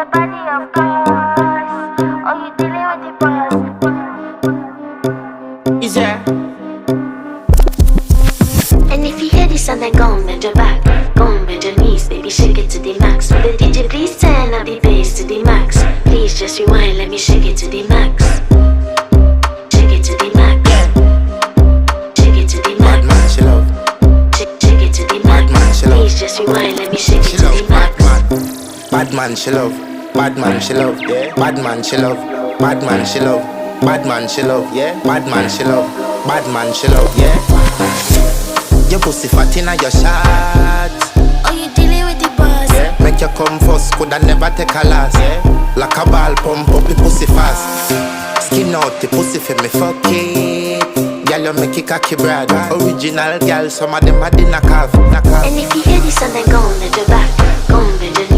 your body, of course. Oh, you dealing with the boss. Is there? And if you hear this and then go and bend your back, go and bend your knees, baby, shake it to the max. Will the DJ please turn up the bass to the max? Please just rewind, let me shake it to the max. Shake it to the max. Shake it to the max. Bad man, she love. Shake it to the Bad man, max. she love. Please just rewind, let me shake it She to love. the max. Bad man, she love. Bad man, she love. Yeah. Bad man, she love. Bad man, she love. Bad man, she love. Yeah. Bad man, she love. Bad man, she love. Yeah. Your pussy fat inna your shot. Oh, you dealing with the boss. Yeah. Make you come first, coulda never take a last. Yeah. Like a ball pump up the pussy fast. Skin out the pussy for me fuck it. Girl, you make it cocky brad. Original girl, some of them a dinner calf. And if you hear this and then go and bend your back, go and bend your